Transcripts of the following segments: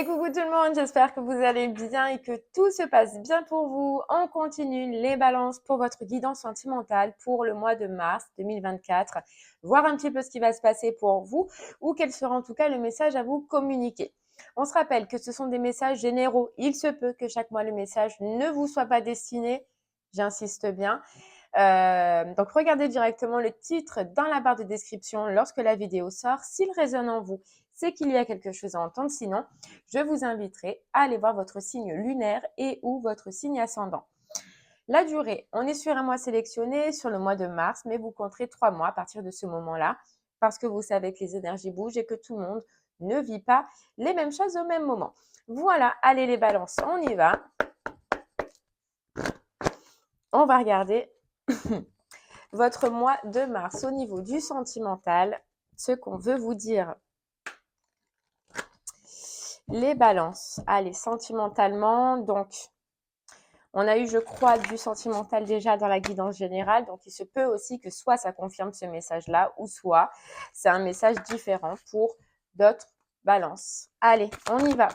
Et coucou tout le monde, j'espère que vous allez bien et que tout se passe bien pour vous. On continue les balances pour votre guidance sentimentale pour le mois de mars 2024. Voir un petit peu ce qui va se passer pour vous ou quel sera en tout cas le message à vous communiquer. On se rappelle que ce sont des messages généraux. Il se peut que chaque mois le message ne vous soit pas destiné. J'insiste bien. Donc, regardez directement le titre dans la barre de description lorsque la vidéo sort. S'il résonne en vous, c'est qu'il y a quelque chose à entendre. Sinon, je vous inviterai à aller voir votre signe lunaire et ou votre signe ascendant. La durée, on est sur un mois sélectionné sur le mois de mars, mais vous compterez 3 mois à partir de ce moment-là parce que vous savez que les énergies bougent et que tout le monde ne vit pas les mêmes choses au même moment. Voilà, allez les balances, on y va. On va regarder votre mois de mars au niveau du sentimental, ce qu'on veut vous dire. Les balances, allez, sentimentalement, donc on a eu, je crois, du sentimental déjà dans la guidance générale, donc il se peut aussi que soit ça confirme ce message-là, ou soit c'est un message différent pour d'autres balances. Allez, on y va.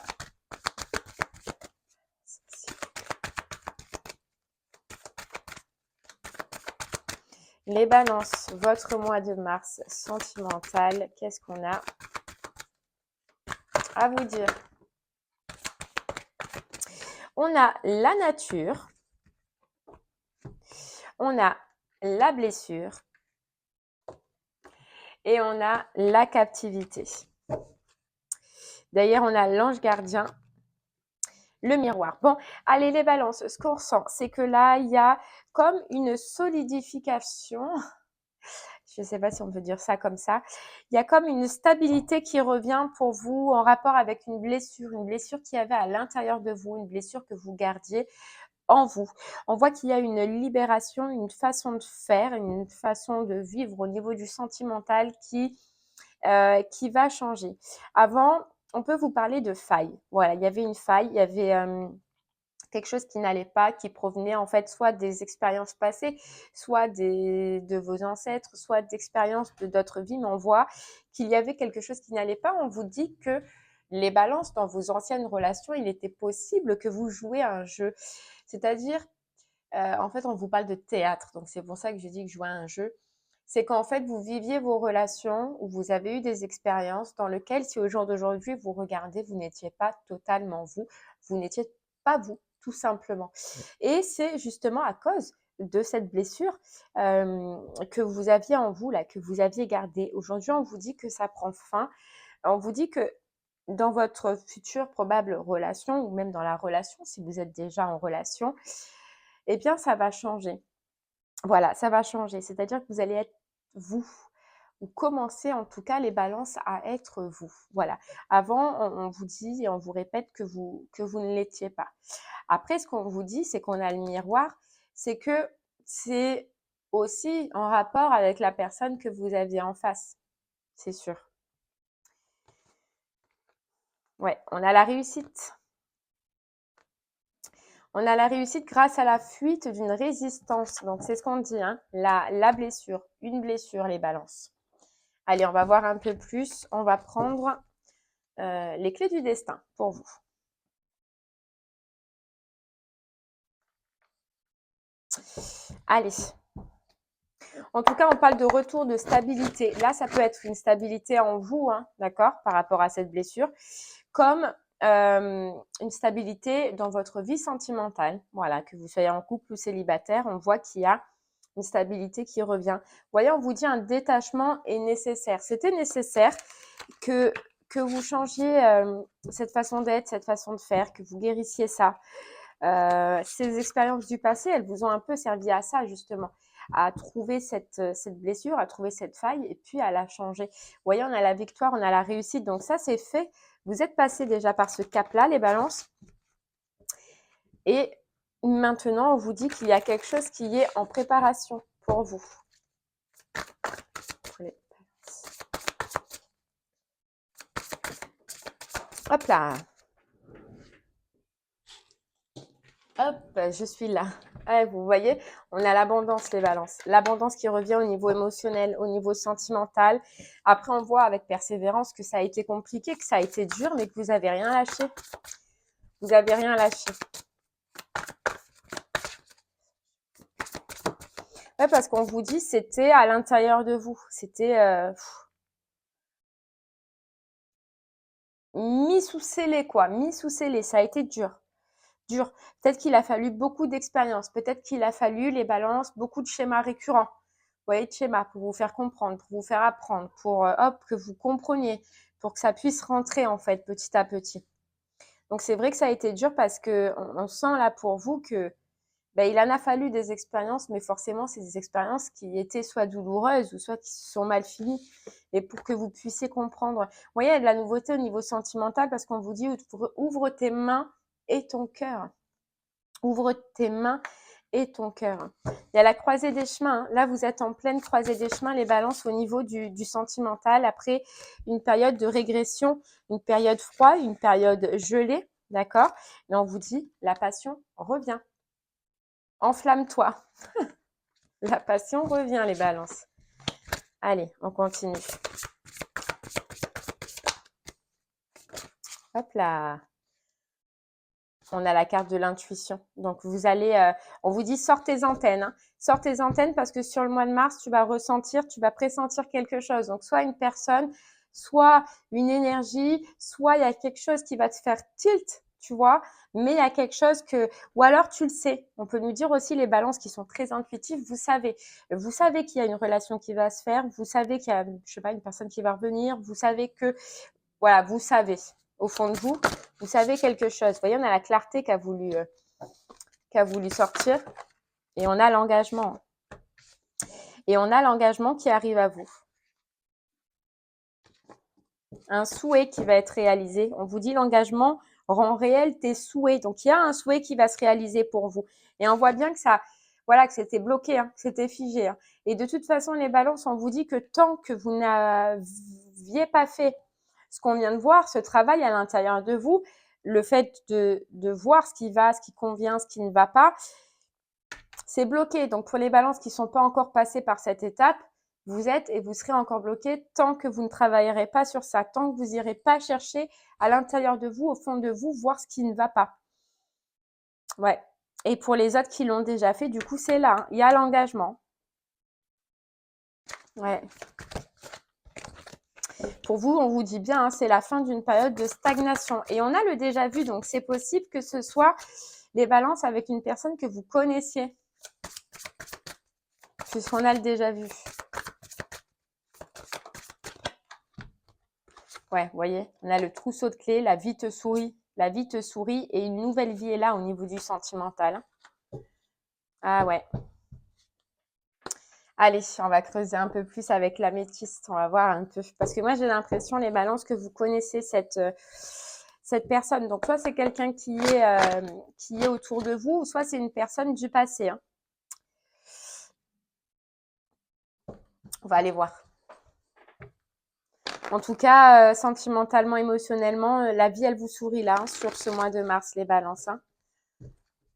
Les balances, votre mois de mars sentimental, qu'est-ce qu'on a à vous dire? On a la nature, on a la blessure et on a la captivité. D'ailleurs, on a l'ange gardien, le miroir. Bon, allez, les balances, ce qu'on ressent, c'est que là, il y a comme une solidification. Je ne sais pas si on peut dire ça comme ça. Il y a comme une stabilité qui revient pour vous en rapport avec une blessure qu'il y avait à l'intérieur de vous, une blessure que vous gardiez en vous. On voit qu'il y a une libération, une façon de faire, une façon de vivre au niveau du sentimental qui va changer. Avant, on peut vous parler de faille. Voilà, il y avait une faille, il y avait quelque chose qui n'allait pas, qui provenait en fait soit des expériences passées, soit de vos ancêtres, soit d'expériences de d'autres vies, mais on voit qu'il y avait quelque chose qui n'allait pas. On vous dit que les balances dans vos anciennes relations, il était possible que vous jouiez à un jeu. C'est-à-dire, en fait, on vous parle de théâtre, donc c'est pour ça que je dis que jouer à un jeu. C'est qu'en fait, vous viviez vos relations ou vous avez eu des expériences dans lesquelles, si au jour d'aujourd'hui, vous regardez, vous n'étiez pas totalement vous, vous n'étiez pas vous, tout simplement. Et c'est justement à cause de cette blessure que vous aviez en vous, là, que vous aviez gardée. Aujourd'hui, on vous dit que ça prend fin. On vous dit que dans votre future probable relation ou même dans la relation, si vous êtes déjà en relation, eh bien, ça va changer. Voilà, ça va changer. C'est-à-dire que vous allez être vous ou commencer en tout cas les balances à être vous. Voilà. Avant, on vous dit et on vous répète que vous ne l'étiez pas. Après, ce qu'on vous dit, c'est qu'on a le miroir, c'est que c'est aussi en rapport avec la personne que vous aviez en face. C'est sûr. Ouais, on a la réussite. On a la réussite grâce à la fuite d'une résistance. Donc, c'est ce qu'on dit, hein, la blessure, une blessure, les balances. Allez, on va voir un peu plus. On va prendre les clés du destin pour vous. Allez. En tout cas, on parle de retour de stabilité. Là, ça peut être une stabilité en vous, hein, d'accord, par rapport à cette blessure, comme une stabilité dans votre vie sentimentale. Voilà, que vous soyez en couple ou célibataire, on voit qu'il y a une stabilité qui revient. Vous voyez, on vous dit un détachement est nécessaire. C'était nécessaire que vous changiez cette façon d'être, cette façon de faire, que vous guérissiez ça. Ces expériences du passé, elles vous ont un peu servi à ça, justement, à trouver cette blessure, à trouver cette faille et puis à la changer. Vous voyez, on a la victoire, on a la réussite. Donc ça, c'est fait. Vous êtes passé déjà par ce cap-là, les balances. Et maintenant, on vous dit qu'il y a quelque chose qui est en préparation pour vous. Hop là. Hop, je suis là. Ouais, vous voyez, on a l'abondance, les balances. L'abondance qui revient au niveau émotionnel, au niveau sentimental. Après, on voit avec persévérance que ça a été compliqué, que ça a été dur, mais que vous n'avez rien lâché. Vous n'avez rien lâché. Ouais, parce qu'on vous dit, c'était à l'intérieur de vous. C'était mis sous scellé, quoi. Mis sous scellé. Ça a été dur. Dur. Peut-être qu'il a fallu beaucoup d'expérience. Peut-être qu'il a fallu, les balances, beaucoup de schémas récurrents. Vous voyez, de schémas pour vous faire comprendre, pour vous faire apprendre, pour hop, que vous compreniez, pour que ça puisse rentrer, en fait, petit à petit. Donc, c'est vrai que ça a été dur parce que on sent là pour vous que il en a fallu des expériences, mais forcément, c'est des expériences qui étaient soit douloureuses ou soit qui se sont mal finies. Et pour que vous puissiez comprendre. Vous voyez, il y a de la nouveauté au niveau sentimental parce qu'on vous dit ouvre tes mains et ton cœur. Ouvre tes mains et ton cœur. Il y a la croisée des chemins. Là, vous êtes en pleine croisée des chemins, les balances au niveau du sentimental. Après une période de régression, une période froide, une période gelée, d'accord? Et on vous dit, la passion revient. Enflamme-toi. La passion revient, les balances. Allez, on continue. Hop là. On a la carte de l'intuition. Donc, vous allez, on vous dit, sors tes antennes. Hein. Sors tes antennes parce que sur le mois de mars, tu vas ressentir, tu vas pressentir quelque chose. Donc, soit une personne, soit une énergie, soit il y a quelque chose qui va te faire tilt, tu vois. Mais il y a quelque chose que, ou alors tu le sais. On peut nous dire aussi les balances qui sont très intuitives. Vous savez qu'il y a une relation qui va se faire. Vous savez qu'il y a, je sais pas, une personne qui va revenir. Vous savez que, voilà, vous savez au fond de vous, vous savez quelque chose. Vous voyez, on a la clarté qui a voulu sortir et on a l'engagement. Et on a l'engagement qui arrive à vous. Un souhait qui va être réalisé. On vous dit l'engagement rend réel tes souhaits. Donc, il y a un souhait qui va se réaliser pour vous. Et on voit bien que ça, voilà, que c'était bloqué, hein, que c'était figé. Hein. Et de toute façon, les balances, on vous dit que tant que vous n'aviez pas fait ce qu'on vient de voir, ce travail à l'intérieur de vous, le fait de voir ce qui va, ce qui convient, ce qui ne va pas, c'est bloqué. Donc, pour les balances qui ne sont pas encore passées par cette étape, vous êtes et vous serez encore bloqué tant que vous ne travaillerez pas sur ça, tant que vous n'irez pas chercher à l'intérieur de vous, au fond de vous, voir ce qui ne va pas. Ouais. Et pour les autres qui l'ont déjà fait, du coup, c'est là. Hein. Il y a l'engagement. Ouais. Pour vous, on vous dit bien, hein, c'est la fin d'une période de stagnation. Et on a le déjà vu, donc c'est possible que ce soit les balances avec une personne que vous connaissiez. Puisqu'on a le déjà vu. Ouais, vous voyez, on a le trousseau de clés, la vie te sourit. La vie te sourit et une nouvelle vie est là au niveau du sentimental. Ah ouais. Allez, on va creuser un peu plus avec l'améthyste. On va voir un peu. Parce que moi, j'ai l'impression, les balances, que vous connaissez cette personne. Donc, soit c'est quelqu'un qui est autour de vous, ou soit c'est une personne du passé. Hein. On va aller voir. En tout cas, sentimentalement, émotionnellement, la vie, elle vous sourit là, hein, sur ce mois de mars, les balances. Hein.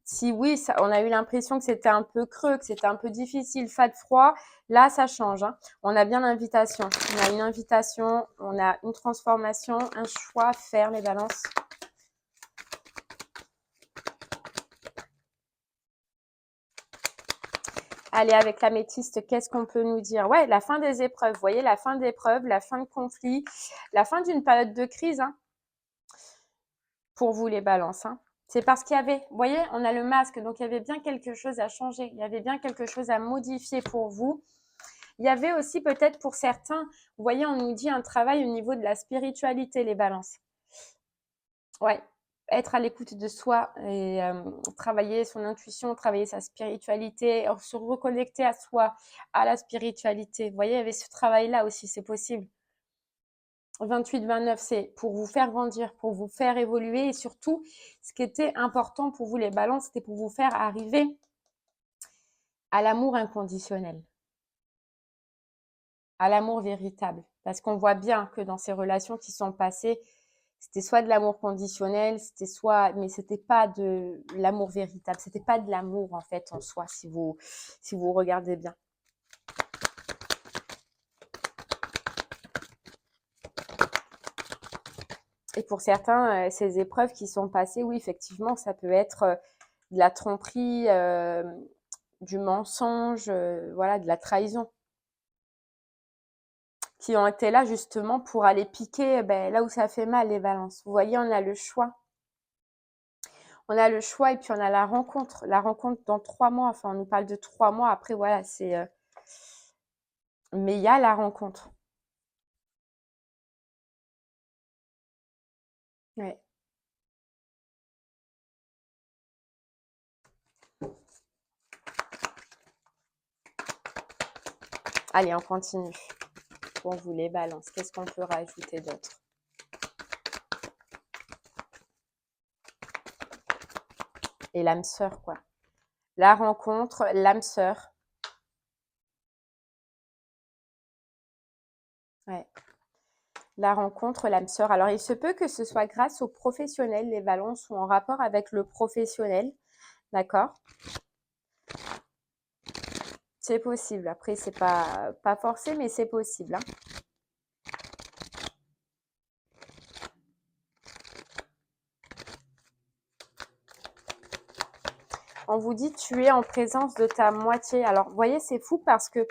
Si oui, ça, on a eu l'impression que c'était un peu creux, que c'était un peu difficile, fade, froid, là, ça change. Hein. On a bien l'invitation. On a une invitation, on a une transformation, un choix à faire, les balances. Allez, avec l'améthyste, qu'est-ce qu'on peut nous dire? Ouais, la fin des épreuves. Vous voyez, la fin d'épreuves, la fin de conflit, la fin d'une période de crise. Hein, pour vous, les balances. Hein. C'est parce qu'il y avait, vous voyez, on a le masque, donc il y avait bien quelque chose à changer. Il y avait bien quelque chose à modifier pour vous. Il y avait aussi peut-être pour certains, vous voyez, on nous dit un travail au niveau de la spiritualité, les balances. Ouais, être à l'écoute de soi et travailler son intuition, travailler sa spiritualité, se reconnecter à soi, à la spiritualité. Vous voyez, il y avait ce travail-là aussi, c'est possible. 28-29, c'est pour vous faire grandir, pour vous faire évoluer et surtout, ce qui était important pour vous, les balances, c'était pour vous faire arriver à l'amour inconditionnel, à l'amour véritable. Parce qu'on voit bien que dans ces relations qui sont passées, C'était soit de l'amour conditionnel, c'était soit, mais c'était pas de l'amour véritable, c'était pas de l'amour en fait en soi, si vous regardez bien. Et pour certains, ces épreuves qui sont passées, oui, effectivement, ça peut être de la tromperie, du mensonge, voilà, de la trahison, qui ont été là justement pour aller piquer là où ça fait mal, les balances. Vous voyez, on a le choix. On a le choix et puis on a la rencontre. La rencontre dans 3 mois, enfin, on nous parle de 3 mois. Après, voilà, c'est... mais il y a la rencontre. Ouais. Allez, on continue. Pour vous, les balances, qu'est-ce qu'on peut rajouter d'autre? Et l'âme sœur, quoi. La rencontre, l'âme sœur. Ouais. La rencontre, l'âme sœur. Alors, il se peut que ce soit grâce aux professionnels, les balances, ou en rapport avec le professionnel. D'accord? C'est possible. Après, c'est pas forcé, mais c'est possible. Hein. On vous dit tu es en présence de ta moitié. Alors, vous voyez, c'est fou parce que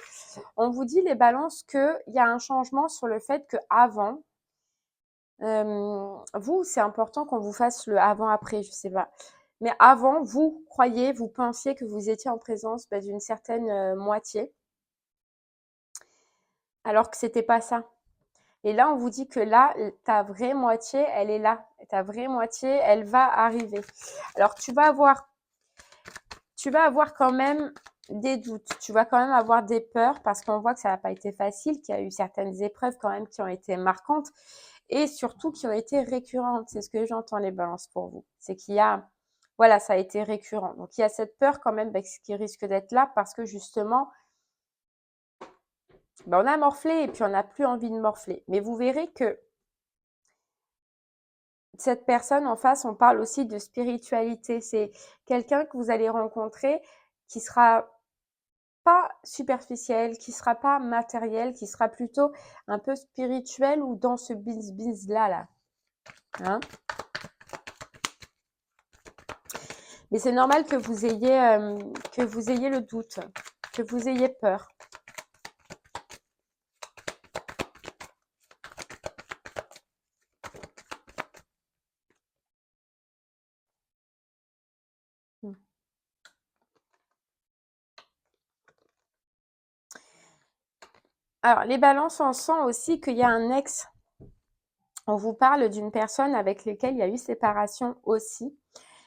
on vous dit, les balances, qu'il y a un changement sur le fait qu'avant, vous, c'est important qu'on vous fasse le avant-après, je sais pas. Mais avant, vous croyez, vous pensiez que vous étiez en présence d'une certaine moitié, alors que c'était pas ça. Et là, on vous dit que là, ta vraie moitié, elle est là. Ta vraie moitié, elle va arriver. Alors, tu vas avoir quand même des doutes. Tu vas quand même avoir des peurs parce qu'on voit que ça n'a pas été facile, qu'il y a eu certaines épreuves quand même qui ont été marquantes et surtout qui ont été récurrentes. C'est ce que j'entends, les balances, pour vous. C'est qu'il y a, voilà, ça a été récurrent. Donc, il y a cette peur quand même qui risque d'être là parce que justement, on a morflé et puis on n'a plus envie de morfler. Mais vous verrez que cette personne en face, on parle aussi de spiritualité. C'est quelqu'un que vous allez rencontrer qui sera pas superficiel, qui sera pas matériel, qui sera plutôt un peu spirituel ou dans ce biz là. Hein? Mais c'est normal que vous ayez le doute, que vous ayez peur. Alors, les balances, on sent aussi qu'il y a un ex. On vous parle d'une personne avec laquelle il y a eu séparation aussi.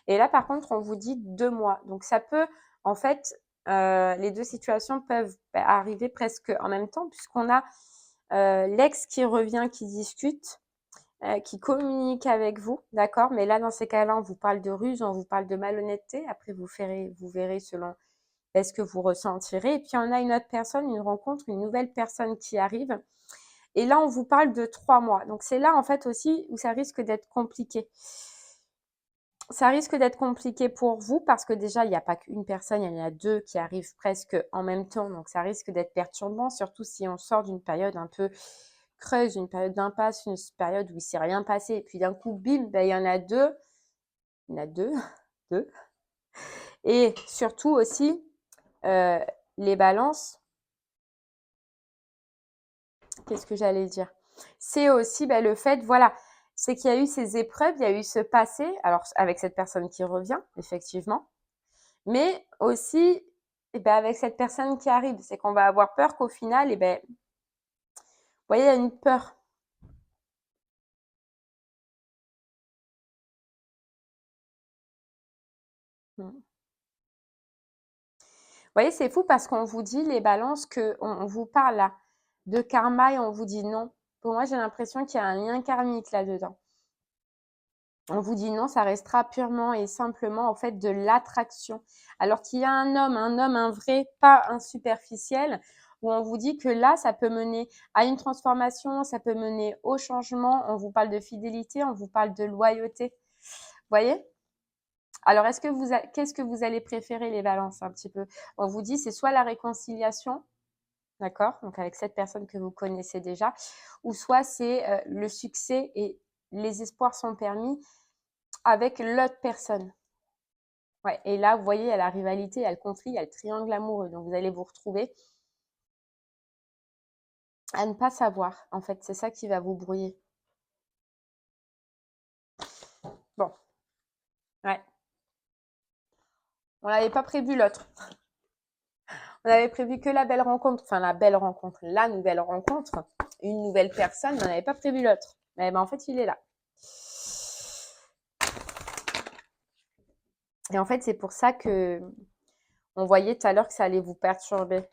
Et là, par contre, on vous dit 2 mois. Donc, ça peut, en fait, les deux situations peuvent arriver presque en même temps, puisqu'on a l'ex qui revient, qui discute, qui communique avec vous, d'accord? Mais là, dans ces cas-là, on vous parle de ruse, on vous parle de malhonnêteté. Après, vous verrez selon ce que vous ressentirez. Et puis, on a une autre personne, une rencontre, une nouvelle personne qui arrive. Et là, on vous parle de 3 mois. Donc, c'est là, en fait, aussi où ça risque d'être compliqué. Ça risque d'être compliqué pour vous parce que déjà, il n'y a pas qu'une personne, il y en a 2 qui arrivent presque en même temps. Donc, ça risque d'être perturbant, surtout si on sort d'une période un peu creuse, une période d'impasse, une période où il ne s'est rien passé. Et puis, d'un coup, bim, il y en a 2. Il y en a 2. 2. Et surtout aussi, les balances. Qu'est-ce que j'allais dire? C'est aussi le fait, voilà, c'est qu'il y a eu ces épreuves, il y a eu ce passé, alors avec cette personne qui revient, effectivement, mais aussi avec cette personne qui arrive. C'est qu'on va avoir peur qu'au final, vous voyez, il y a une peur. Vous voyez, c'est fou parce qu'on vous dit, les balances, qu'on vous parle là de karma et on vous dit non. Pour moi, j'ai l'impression qu'il y a un lien karmique là-dedans. On vous dit non, ça restera purement et simplement en fait de l'attraction. Alors qu'il y a un homme, un vrai, pas un superficiel, où on vous dit que là, ça peut mener à une transformation, ça peut mener au changement. On vous parle de fidélité, on vous parle de loyauté. Vous voyez? Alors, qu'est-ce que vous allez préférer, les balances, un petit peu? On vous dit, c'est soit la réconciliation, d'accord? Donc, avec cette personne que vous connaissez déjà, ou soit c'est le succès et les espoirs sont permis avec l'autre personne. Ouais, et là, vous voyez, il y a la rivalité, il y a le conflit, il y a le triangle amoureux. Donc, vous allez vous retrouver à ne pas savoir. En fait, c'est ça qui va vous brouiller. Bon, ouais. On n'avait pas prévu l'autre. On avait prévu que la belle rencontre, enfin la nouvelle rencontre, une nouvelle personne, mais on n'avait pas prévu l'autre. Mais ben, en fait, il est là. Et en fait, c'est pour ça que on voyait tout à l'heure que ça allait vous perturber.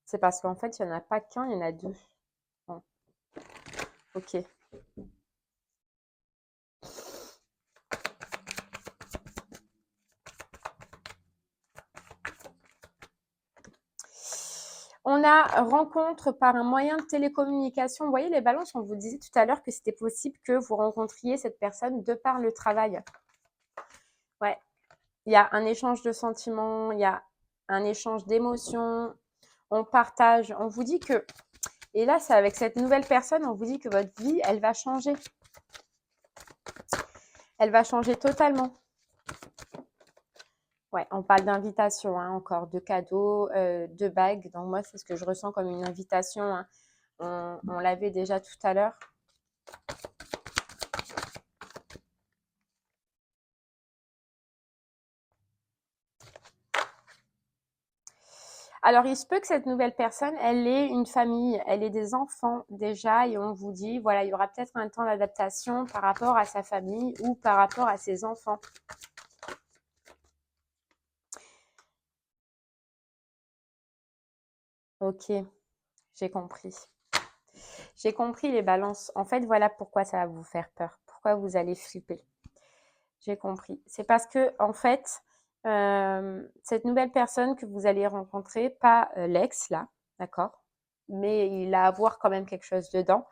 C'est parce qu'en fait, il n'y en a pas qu'un, il y en a deux. Bon. Ok. On a rencontre par un moyen de télécommunication. Vous voyez, les balances, on vous disait tout à l'heure que c'était possible que vous rencontriez cette personne de par le travail. Ouais. Il y a un échange de sentiments, il y a un échange d'émotions, on partage, on vous dit que, et là c'est avec cette nouvelle personne, on vous dit que votre vie, elle va changer. Elle va changer totalement. Ouais, on parle d'invitation, hein, encore, de cadeaux, de bagues. Donc moi, c'est ce que je ressens comme une invitation. Hein. On l'avait déjà tout à l'heure. Alors, il se peut que cette nouvelle personne, elle ait une famille, elle ait des enfants déjà, et on vous dit, voilà, il y aura peut-être un temps d'adaptation par rapport à sa famille ou par rapport à ses enfants. Ok, j'ai compris. J'ai compris, les balances. En fait, voilà pourquoi ça va vous faire peur, pourquoi vous allez flipper. J'ai compris. C'est parce que, en fait, cette nouvelle personne que vous allez rencontrer, pas l'ex là, d'accord, mais il a à voir quand même quelque chose dedans.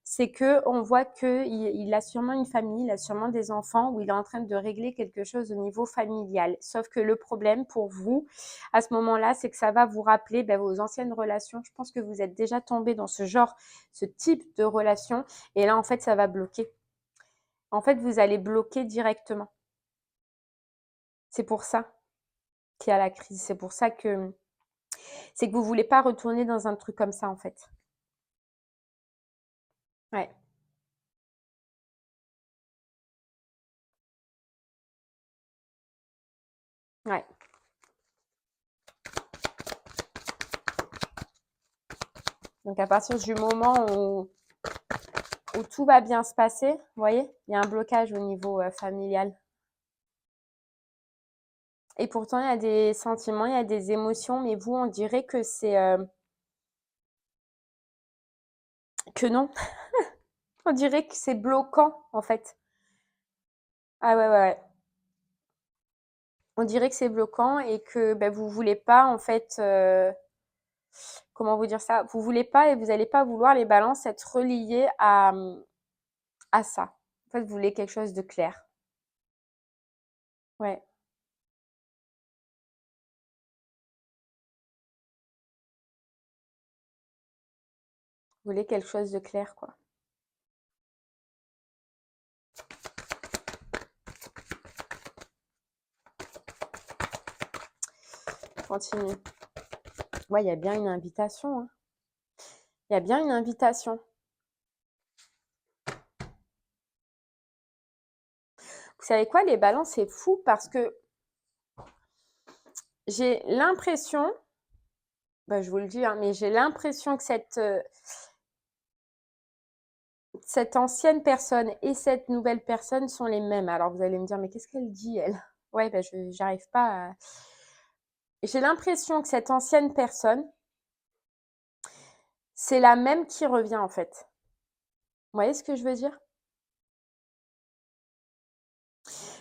C'est que on voit que il a sûrement une famille, il a sûrement des enfants, où il est en train de régler quelque chose au niveau familial. Sauf que le problème pour vous, à ce moment-là, c'est que ça va vous rappeler vos anciennes relations. Je pense que vous êtes déjà tombé dans ce type de relation, et là, en fait, ça va bloquer. En fait, vous allez bloquer directement. C'est pour ça qu'il y a la crise. C'est pour ça que vous voulez pas retourner dans un truc comme ça, en fait. Ouais. Ouais. Donc à partir du moment où tout va bien se passer, vous voyez, il y a un blocage au niveau familial. Et pourtant, il y a des sentiments, il y a des émotions, mais vous, on dirait que c'est que non. On dirait que c'est bloquant, en fait. Ah ouais, ouais, ouais. On dirait que c'est bloquant et que vous voulez pas, en fait, comment vous dire ça? Vous voulez pas et vous n'allez pas vouloir, les balances, être reliés à ça. En fait, vous voulez quelque chose de clair. Ouais. Vous voulez quelque chose de clair, quoi. Continue. Ouais, il y a bien une invitation. Hein. Il y a bien une invitation. Vous savez quoi, les balances, c'est fou parce que j'ai l'impression, je vous le dis, hein, mais j'ai l'impression que cette ancienne personne et cette nouvelle personne sont les mêmes. Alors vous allez me dire, mais qu'est-ce qu'elle dit, elle? Ouais, j'arrive pas à... J'ai l'impression que cette ancienne personne, c'est la même qui revient en fait. Vous voyez ce que je veux dire?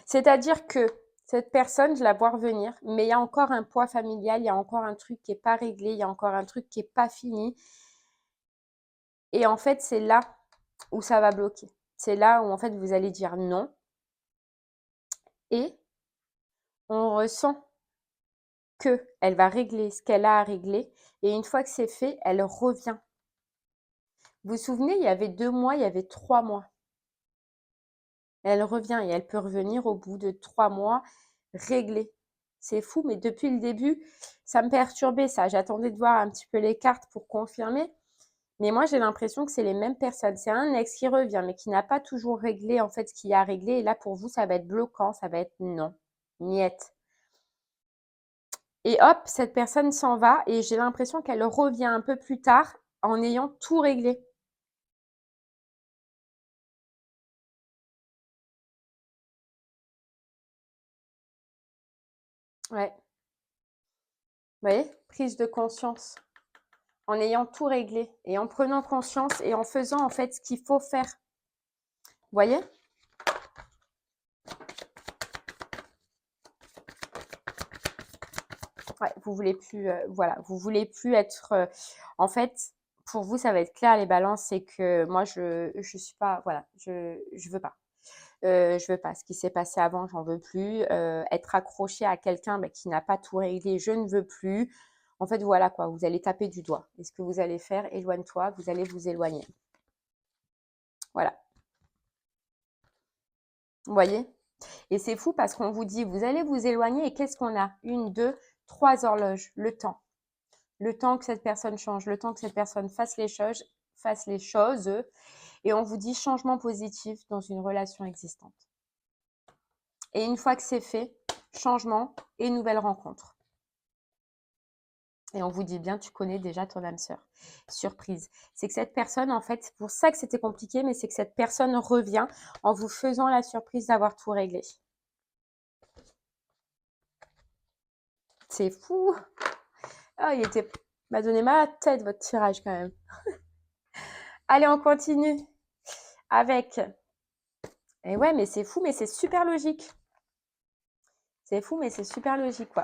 C'est-à-dire que Cette personne, je la vois revenir, mais il y a encore un poids familial, il y a encore un truc qui n'est pas réglé, il y a encore un truc qui n'est pas fini. Et en fait, c'est là où ça va bloquer. C'est là où en fait vous allez dire non. Et on ressent qu'elle va régler ce qu'elle a à régler. Et une fois que c'est fait, elle revient. Vous vous souvenez, il y avait 2 mois, il y avait 3 mois. Elle revient et elle peut revenir au bout de 3 mois réglée. C'est fou, mais depuis le début, ça me perturbait ça. J'attendais de voir un petit peu les cartes pour confirmer. Mais moi, j'ai l'impression que c'est les mêmes personnes. C'est un ex qui revient, mais qui n'a pas toujours réglé en fait ce qu'il y a à régler. Et là, pour vous, ça va être bloquant, ça va être non, niette. Et hop, cette personne s'en va et j'ai l'impression qu'elle revient un peu plus tard en ayant tout réglé. Ouais, vous voyez, prise de conscience. En ayant tout réglé et en prenant conscience et en faisant en fait ce qu'il faut faire. Vous voyez? Ouais, vous voulez plus, voilà, vous voulez plus être. En fait, pour vous, ça va être clair les balances, c'est que moi, je suis pas, voilà, je veux pas. Je veux pas. Ce qui s'est passé avant, j'en veux plus. Être accroché à quelqu'un qui n'a pas tout réglé, je ne veux plus. En fait, voilà quoi, vous allez taper du doigt. Et ce que vous allez faire, éloigne-toi, vous allez vous éloigner. Voilà. Vous voyez? Et c'est fou parce qu'on vous dit, vous allez vous éloigner et qu'est-ce qu'on a? 1, 2, 3 horloges, le temps. Le temps que cette personne change, le temps que cette personne fasse les choses. Et on vous dit changement positif dans une relation existante. Et une fois que c'est fait, changement et nouvelle rencontre. Et on vous dit bien, tu connais déjà ton âme sœur. Surprise. C'est que cette personne, en fait, c'est pour ça que c'était compliqué, mais c'est que cette personne revient en vous faisant la surprise d'avoir tout réglé. C'est fou. Ah, m'a donné mal à la tête, votre tirage, quand même. Allez, on continue avec. Et ouais, mais c'est fou, mais c'est super logique. C'est fou, mais c'est super logique, quoi.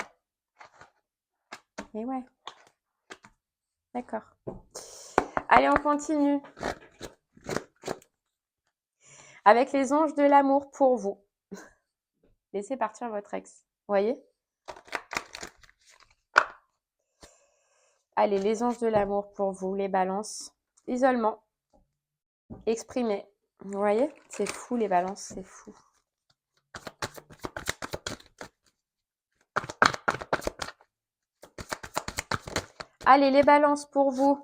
Et ouais. D'accord. Allez, on continue. Avec les anges de l'amour pour vous. Laissez partir votre ex. Vous voyez? Allez, les anges de l'amour pour vous, les balances. Isolement. Exprimé. Vous voyez? C'est fou, les balances, c'est fou. Allez, les balances pour vous.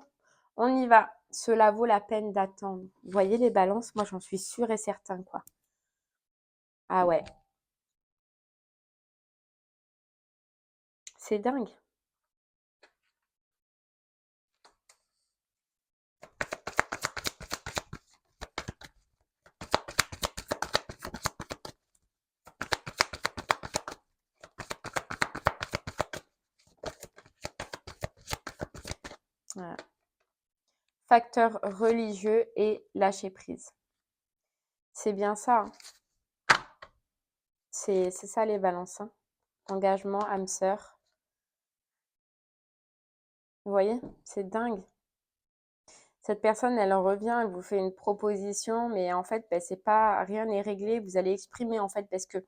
On y va. Cela vaut la peine d'attendre. Vous voyez les balances? Moi, j'en suis sûre et certain, quoi. Ah ouais. C'est dingue. Voilà. Facteur religieux et lâcher prise. C'est bien ça. Hein. C'est ça les balances. Hein. Engagement, âme sœur. Vous voyez? C'est dingue. Cette personne, elle en revient, elle vous fait une proposition, mais en fait, c'est pas, rien n'est réglé. Vous allez exprimer en fait parce que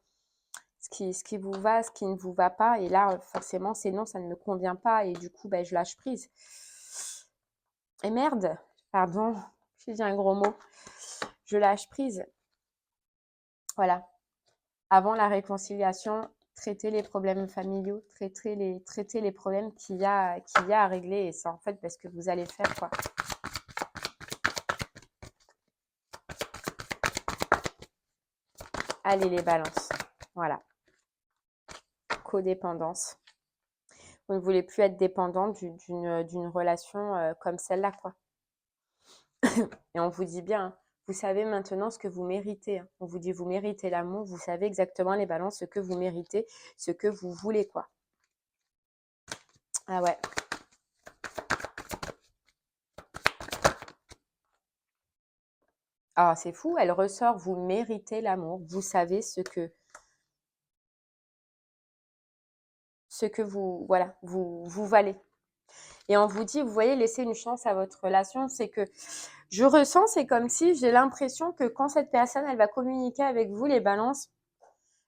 ce qui vous va, ce qui ne vous va pas. Et là, forcément, c'est non, ça ne me convient pas. Et du coup, je lâche prise. Et merde, pardon, j'ai dit un gros mot. Je lâche prise. Voilà. Avant la réconciliation, traiter les problèmes familiaux, traiter les problèmes qu'il y a à régler. Et c'est en fait parce que vous allez faire quoi. Allez les balances. Voilà. Codépendance. Vous ne voulez plus être dépendant d'une relation comme celle-là, quoi. Et on vous dit bien, vous savez maintenant ce que vous méritez. Hein. On vous dit, vous méritez l'amour, vous savez exactement les balances, ce que vous méritez, ce que vous voulez, quoi. Ah ouais. Ah, c'est fou, elle ressort, vous méritez l'amour, vous savez ce que ce que vous, voilà, vous valez. Et on vous dit, vous voyez, laissez une chance à votre relation. C'est que je ressens, c'est comme si j'ai l'impression que quand cette personne, elle va communiquer avec vous, les balances,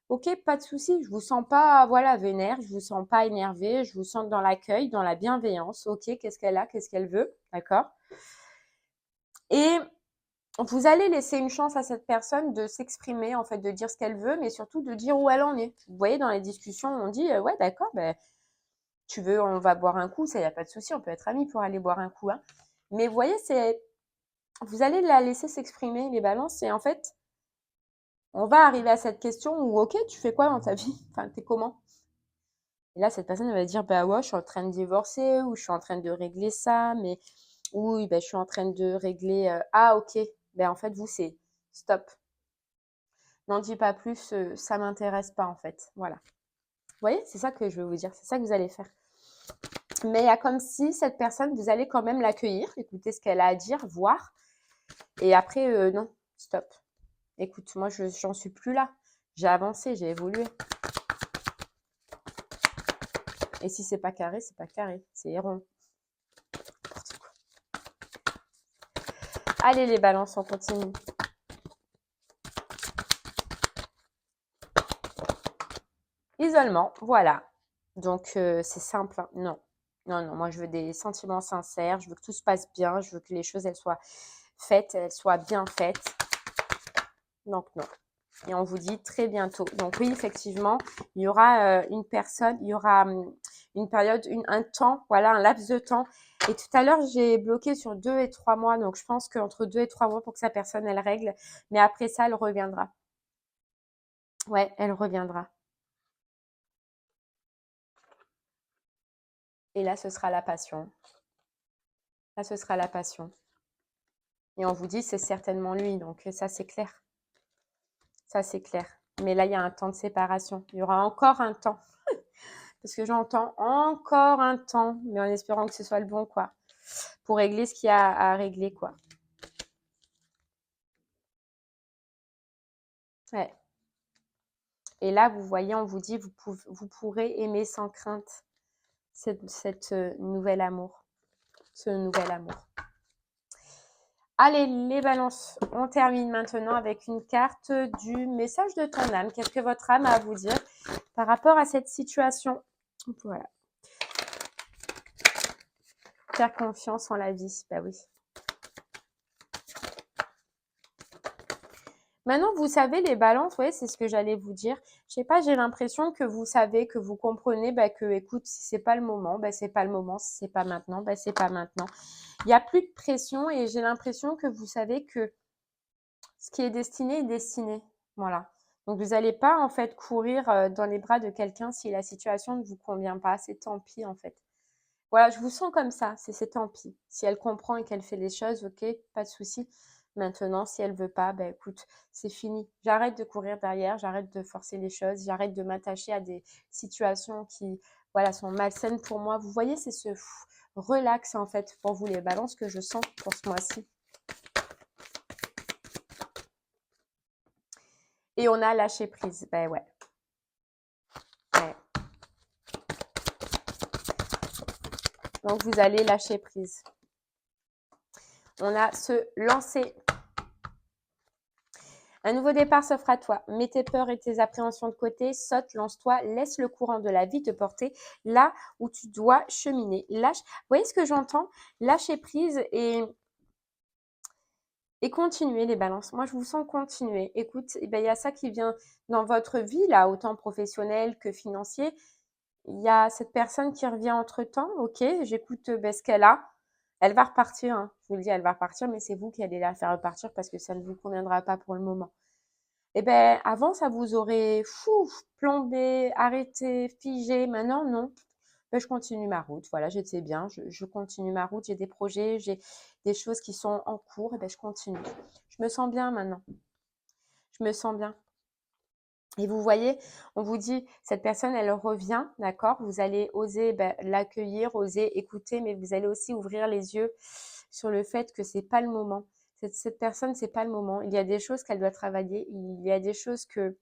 ok, pas de souci, je vous sens pas, voilà, vénère, je vous sens pas énervé, je vous sens dans l'accueil, dans la bienveillance. Ok, qu'est-ce qu'elle a, qu'est-ce qu'elle veut, d'accord? Et vous allez laisser une chance à cette personne de s'exprimer, en fait, de dire ce qu'elle veut, mais surtout de dire où elle en est. Vous voyez, dans les discussions, on dit, ouais, d'accord, ben, tu veux, on va boire un coup, ça, y a pas de souci, on peut être amis pour aller boire un coup, hein. Mais vous voyez, vous allez la laisser s'exprimer, les balances, et en fait, on va arriver à cette question où, ok, tu fais quoi dans ta vie? Enfin, t'es comment? Et là, cette personne elle va dire, bah ouais, je suis en train de divorcer, ou je suis en train de régler ça, mais oui, ben, je suis en train de régler, ah, ok, ben en fait, vous, c'est stop. N'en dis pas plus, ça m'intéresse pas, en fait. Voilà. Vous voyez, c'est ça que je veux vous dire, c'est ça que vous allez faire. Mais il y a comme si cette personne, vous allez quand même l'accueillir, écouter ce qu'elle a à dire, voir. Et après, non, stop. Écoute, moi, j'en suis plus là. J'ai avancé, j'ai évolué. Et si c'est pas carré, c'est pas carré. C'est rond. N'importe quoi. Allez, les balances, on continue. Isolement, voilà. Donc, c'est simple, hein. Non. Non, non, moi, je veux des sentiments sincères. Je veux que tout se passe bien. Je veux que les choses, elles soient faites, elles soient bien faites. Donc, non. Et on vous dit très bientôt. Donc oui, effectivement, il y aura une personne, il y aura une période, un temps, voilà, un laps de temps. Et tout à l'heure, j'ai bloqué sur 2 et 3 mois. Donc je pense qu'entre 2 et 3 mois pour que sa personne, elle règle. Mais après ça, elle reviendra. Ouais, elle reviendra. Et là, ce sera la passion. Là, ce sera la passion. Et on vous dit, c'est certainement lui. Donc ça, c'est clair. Ça, c'est clair. Mais là, il y a un temps de séparation. Il y aura encore un temps. Parce que j'entends encore un temps, mais en espérant que ce soit le bon, quoi. Pour régler ce qu'il y a à régler, quoi. Ouais. Et là, vous voyez, on vous dit, vous pourrez aimer sans crainte cette nouvel amour. Ce nouvel amour. Allez, les balances, on termine maintenant avec une carte du message de ton âme. Qu'est-ce que votre âme a à vous dire par rapport à cette situation? Voilà. Faire confiance en la vie, bah oui. Maintenant, vous savez, les balances, ouais, c'est ce que j'allais vous dire. Je sais pas, j'ai l'impression que vous savez, que vous comprenez, bah, que, écoute, si c'est pas le moment, bah, c'est pas le moment. Si c'est pas maintenant, bah, c'est pas maintenant. Il y a plus de pression et j'ai l'impression que vous savez que ce qui est destiné est destiné. Voilà. Donc, vous n'allez pas, en fait, courir dans les bras de quelqu'un si la situation ne vous convient pas. C'est tant pis, en fait. Voilà, je vous sens comme ça, c'est tant pis. Si elle comprend et qu'elle fait les choses, ok, pas de souci. Maintenant, si elle veut pas, ben écoute, c'est fini. J'arrête de courir derrière, j'arrête de forcer les choses, j'arrête de m'attacher à des situations qui, voilà, sont malsaines pour moi. Vous voyez, c'est ce relax en fait pour vous les balances que je sens pour ce mois-ci. Et on a lâché prise, ben ouais. Ouais. Donc vous allez lâcher prise. On a se lancer. Un nouveau départ s'offre à toi. Mets tes peurs et tes appréhensions de côté, saute, lance-toi, laisse le courant de la vie te porter là où tu dois cheminer. Lâche. Vous voyez ce que j'entends? Lâcher prise et continuer les balances. Moi, je vous sens continuer. Écoute, eh ben, il y a ça qui vient dans votre vie, là, autant professionnel que financier. Il y a cette personne qui revient entre-temps. Ok, j'écoute ce qu'elle a. Elle va repartir, hein. Je vous le dis, elle va repartir, mais c'est vous qui allez la faire repartir parce que ça ne vous conviendra pas pour le moment. Eh ben, avant, ça vous aurait plombé, arrêté, figé. Maintenant, non. Ben, je continue ma route. Voilà, j'étais bien. Je continue ma route. J'ai des projets, j'ai des choses qui sont en cours. Eh ben, je continue. Je me sens bien maintenant. Je me sens bien. Et vous voyez, on vous dit, cette personne, elle revient, d'accord? Vous allez oser l'accueillir, oser écouter, mais vous allez aussi ouvrir les yeux sur le fait que c'est pas le moment. Cette personne, c'est pas le moment. Il y a des choses qu'elle doit travailler. Il y a des choses que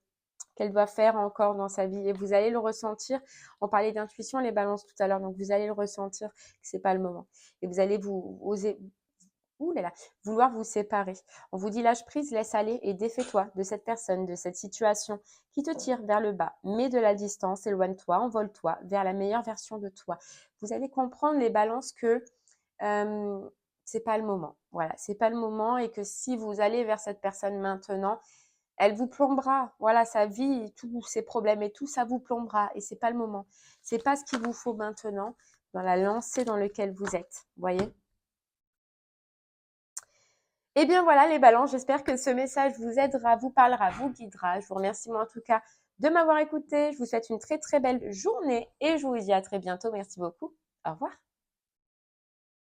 qu'elle doit faire encore dans sa vie. Et vous allez le ressentir. On parlait d'intuition, les balances tout à l'heure. Donc, vous allez le ressentir que c'est pas le moment. Et vous allez vous oser, ouh là là, vouloir vous séparer. On vous dit lâche prise, laisse aller et défais-toi de cette personne, de cette situation qui te tire vers le bas. Mets de la distance, éloigne-toi, envole-toi vers la meilleure version de toi. Vous allez comprendre les balances que c'est pas le moment. Voilà, c'est pas le moment et que si vous allez vers cette personne maintenant, elle vous plombera. Voilà, sa vie, tous ses problèmes et tout, ça vous plombera et c'est pas le moment. C'est pas ce qu'il vous faut maintenant dans la lancée dans laquelle vous êtes. Voyez? Eh bien voilà les balances, j'espère que ce message vous aidera, vous parlera, vous guidera. Je vous remercie moi en tout cas de m'avoir écouté. Je vous souhaite une très très belle journée et je vous dis à très bientôt. Merci beaucoup. Au revoir.